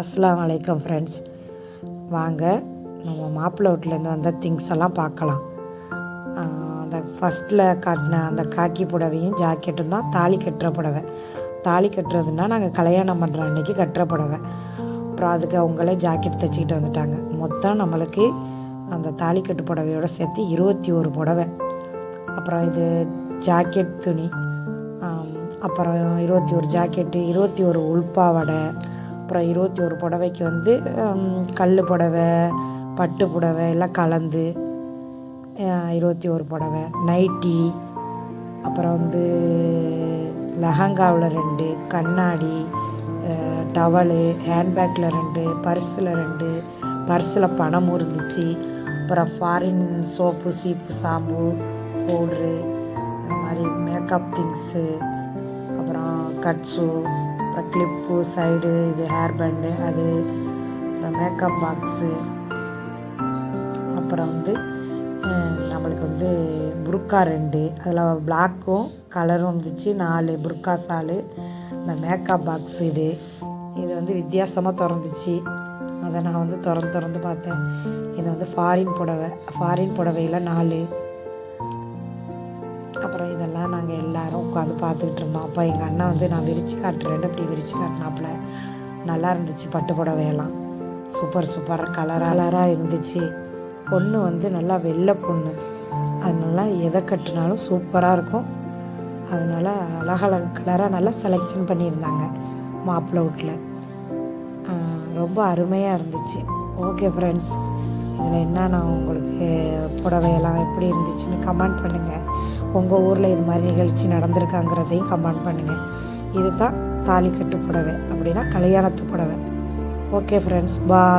அஸ்ஸலாமு அலைக்கும் ஃப்ரெண்ட்ஸ். வாங்க நம்ம மாப்பிள்ளை வீட்டிலேருந்து வந்த திங்ஸ் எல்லாம் பார்க்கலாம். அந்த ஃபஸ்ட்டில் காட்டின அந்த காக்கி புடவையும் ஜாக்கெட்டும் தான் தாலி கட்டுற புடவை. தாலி கட்டுறதுன்னா நாங்கள் கல்யாணம் பண்ணுற அன்றைக்கி கட்டுற புடவை. அப்புறம் அதுக்கு அவங்களே ஜாக்கெட் தைச்சிக்கிட்டு வந்துட்டாங்க. மொத்தம் நம்மளுக்கு அந்த தாலி கட்டு புடவையோடு சேர்த்து 21 புடவை. அப்புறம் இது ஜாக்கெட் துணி, அப்புறம் 21 ஜாக்கெட்டு, 21 உள்பாவடை, அப்புறம் 21 புடவைக்கு வந்து கல் புடவை, பட்டு புடவை எல்லாம் கலந்து 21 புடவை, நைட்டி, அப்புறம் வந்து லெஹங்காவில் 2, கண்ணாடி, டவலு, ஹேண்ட்பேக்கில் 2, பர்ஸில் 2, பர்ஸில் பணமும் இருந்துச்சு. அப்புறம் ஃபாரின் சோப்பு, சீப்பு, ஷாம்பு, பவுட்ரு, இந்த மாதிரி மேக்கப் திங்ஸு, அப்புறம் கட்ஸு, அப்புறம் கிளிப்பு, சைடு, இது ஹேர் பேண்டு, அது அப்புறம் மேக்கப் பாக்ஸு, அப்புறம் வந்து நம்மளுக்கு வந்து புர்கா 2, அதில் பிளாக்கும் கலரும் இருந்துச்சு. 4 புர்கா சாலு, இந்த மேக்கப் பாக்ஸ், இது வந்து வித்தியாசமாக திறந்துச்சு. அதை நான் வந்து திறந்து பார்த்தேன். இது வந்து ஃபாரின் புடவையில் 4. அப்புறம் இதெல்லாம் நாங்கள் எல்லோரும் உட்காந்து பார்த்துக்கிட்டு இருந்தோம். அப்போ எங்கள் அண்ணன் வந்து நான் விரித்து காட்டுறேன்னு இப்படி விரித்து காட்டினாப்புல. நல்லா இருந்துச்சு. பட்டு புடவையெல்லாம் சூப்பர் கலராக இருந்துச்சு. பொண்ணு வந்து நல்லா வெள்ளை பொண்ணு, அதனால எதை கட்டினாலும் சூப்பராக இருக்கும். அதனால் அழகழகு கலராக நல்லா செலெக்ஷன் பண்ணியிருந்தாங்க மாப்பிள்ளை வீட்டில். ரொம்ப அருமையாக இருந்துச்சு. ஓகே ஃப்ரெண்ட்ஸ், இதில் என்ன நான் உங்களுக்கு புடவையெல்லாம் எப்படி இருந்துச்சுன்னு கமெண்ட் பண்ணுங்கள். உங்கள் ஊரில் இது மாதிரி நிகழ்ச்சி நடந்திருக்காங்கிறதையும் கமெண்ட் பண்ணுங்கள். இது தான் தாலி கட்டு புடவை, அப்படின்னா கல்யாணத்து புடவை. ஓகே ஃப்ரெண்ட்ஸ், பாய்.